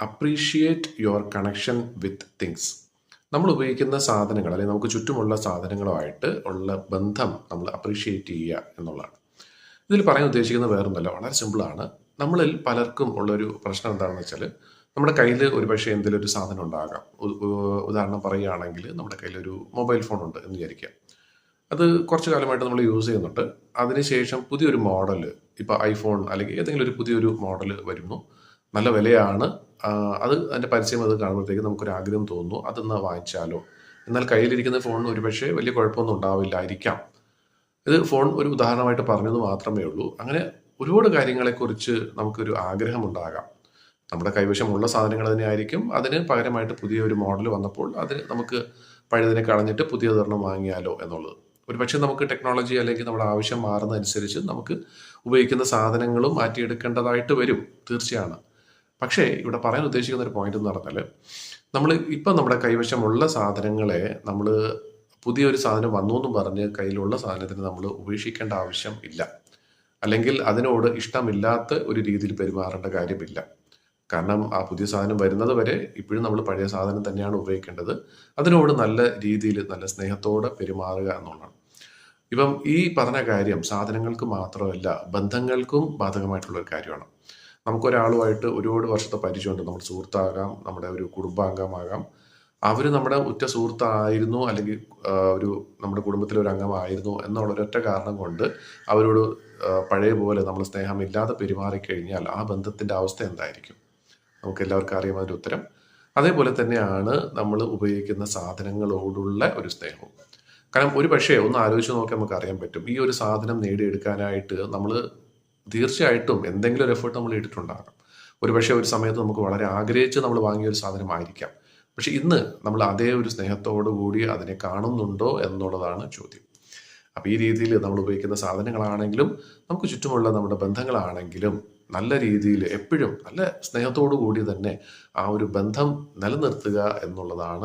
Appreciate your connection with things. നമ്മൾ ഉപയോഗിക്കുന്ന സാധനങ്ങൾ അല്ലെങ്കിൽ നമുക്ക് ചുറ്റുമുള്ള സാധനങ്ങളുമായിട്ട് ഉള്ള ബന്ധം നമ്മൾ അപ്രീഷിയേറ്റ് ചെയ്യുക എന്നുള്ളതാണ്. ഇതിൽ പറയാൻ ഉദ്ദേശിക്കുന്നത് വേറൊന്നുമല്ല, വളരെ സിമ്പിളാണ്. നമ്മളിൽ പലർക്കും ഉള്ളൊരു പ്രശ്നം എന്താണെന്ന് വെച്ചാൽ, നമ്മുടെ കയ്യിൽ ഒരു പക്ഷേ എന്തെങ്കിലും ഒരു സാധനം ഉണ്ടാകാം. ഉദാഹരണം പറയുകയാണെങ്കിൽ നമ്മുടെ കയ്യിലൊരു മൊബൈൽ ഫോൺ ഉണ്ട് എന്ന് വിചാരിക്കുക. അത് കുറച്ച് കാലമായിട്ട് നമ്മൾ യൂസ് ചെയ്യുന്നുണ്ട്. അതിനുശേഷം പുതിയൊരു മോഡൽ, ഇപ്പോൾ ഐഫോൺ അല്ലെങ്കിൽ ഏതെങ്കിലും ഒരു പുതിയൊരു മോഡൽ വരുന്നു, നല്ല വിലയാണ്. അത് അതിൻ്റെ പരസ്യം അത് കാണുമ്പോഴത്തേക്ക് നമുക്കൊരു ആഗ്രഹം തോന്നുന്നു, അതൊന്ന് വാങ്ങിച്ചാലോ. എന്നാൽ കയ്യിലിരിക്കുന്ന ഫോണിന് ഒരു പക്ഷേ വലിയ കുഴപ്പമൊന്നും ഉണ്ടാവില്ലായിരിക്കാം. ഇത് ഫോൺ ഒരു ഉദാഹരണമായിട്ട് പറഞ്ഞത് മാത്രമേ ഉള്ളൂ. അങ്ങനെ ഒരുപാട് കാര്യങ്ങളെക്കുറിച്ച് നമുക്കൊരു ആഗ്രഹമുണ്ടാകാം. നമ്മുടെ കൈവശമുള്ള സാധനങ്ങൾ തന്നെയായിരിക്കും, അതിന് പകരമായിട്ട് പുതിയൊരു മോഡൽ വന്നപ്പോൾ അതിന് നമുക്ക് പഴയതിനെ കളഞ്ഞിട്ട് പുതിയതൊരെണ്ണം വാങ്ങിയാലോ എന്നുള്ളത്. ഒരു പക്ഷേ നമുക്ക് ടെക്നോളജി അല്ലെങ്കിൽ നമ്മുടെ ആവശ്യം മാറുന്നതനുസരിച്ച് നമുക്ക് ഉപയോഗിക്കുന്ന സാധനങ്ങളും മാറ്റിയെടുക്കേണ്ടതായിട്ട് വരും, തീർച്ചയാണ്. പക്ഷേ ഇവിടെ പറയാൻ ഉദ്ദേശിക്കുന്ന ഒരു പോയിന്റ് എന്ന് പറഞ്ഞാൽ, നമ്മൾ ഇപ്പം നമ്മുടെ കൈവശമുള്ള സാധനങ്ങളെ നമ്മൾ പുതിയൊരു സാധനം വന്നു എന്നും പറഞ്ഞ് കയ്യിലുള്ള സാധനത്തിന് നമ്മൾ ഉപേക്ഷിക്കേണ്ട ആവശ്യം ഇല്ല. അല്ലെങ്കിൽ അതിനോട് ഇഷ്ടമില്ലാത്ത ഒരു രീതിയിൽ പെരുമാറേണ്ട കാര്യമില്ല. കാരണം ആ പുതിയ സാധനം വരുന്നത് വരെ ഇപ്പോഴും നമ്മൾ പഴയ സാധനം തന്നെയാണ് ഉപയോഗിക്കേണ്ടത്. അതിനോട് നല്ല രീതിയിൽ നല്ല സ്നേഹത്തോടെ പെരുമാറുക എന്നുള്ളതാണ്. ഇപ്പം ഈ പറഞ്ഞ കാര്യം സാധനങ്ങൾക്ക് മാത്രമല്ല, ബന്ധങ്ങൾക്കും ബാധകമായിട്ടുള്ള ഒരു കാര്യമാണ്. നമുക്കൊരാളുമായിട്ട് ഒരുപാട് വർഷത്തെ പരിചയമുണ്ട്. നമ്മുടെ സുഹൃത്താകാം, നമ്മുടെ ഒരു കുടുംബാംഗമാകാം. അവർ നമ്മുടെ ഉറ്റ സുഹൃത്തായിരുന്നു അല്ലെങ്കിൽ ഒരു നമ്മുടെ കുടുംബത്തിലെ ഒരു അംഗമായിരുന്നു എന്നുള്ള ഒരൊറ്റ കാരണം കൊണ്ട് അവരോട് പഴയ പോലെ നമ്മൾ സ്നേഹമില്ലാതെ പെരുമാറിക്കഴിഞ്ഞാൽ ആ ബന്ധത്തിൻ്റെ അവസ്ഥ എന്തായിരിക്കും? നമുക്ക് എല്ലാവർക്കും അറിയാം അതിൻ്റെ ഉത്തരം. അതേപോലെ തന്നെയാണ് നമ്മൾ ഉപയോഗിക്കുന്ന സാധനങ്ങളോടുള്ള ഒരു സ്നേഹവും. കാരണം ഒരു പക്ഷേ ഒന്ന് ആലോചിച്ച് നോക്കിയാൽ നമുക്ക് അറിയാൻ പറ്റും, ഈ ഒരു സാധനം നേടിയെടുക്കാനായിട്ട് നമ്മൾ തീർച്ചയായിട്ടും എന്തെങ്കിലും ഒരു എഫേർട്ട് നമ്മൾ ഇട്ടിട്ടുണ്ടാകാം. ഒരു പക്ഷേ ഒരു സമയത്ത് നമുക്ക് വളരെ ആഗ്രഹിച്ച് നമ്മൾ വാങ്ങിയ ഒരു സാധനമായിരിക്കാം. പക്ഷെ ഇന്ന് നമ്മൾ അതേ ഒരു സ്നേഹത്തോടു കൂടി അതിനെ കാണുന്നുണ്ടോ എന്നുള്ളതാണ് ചോദ്യം. അപ്പോൾ ഈ രീതിയിൽ നമ്മൾ ഉപയോഗിക്കുന്ന സാധനങ്ങളാണെങ്കിലും നമുക്ക് ചുറ്റുമുള്ള നമ്മുടെ ബന്ധങ്ങളാണെങ്കിലും നല്ല രീതിയിൽ എപ്പോഴും നല്ല സ്നേഹത്തോടു കൂടി തന്നെ ആ ഒരു ബന്ധം നിലനിർത്തുക എന്നുള്ളതാണ്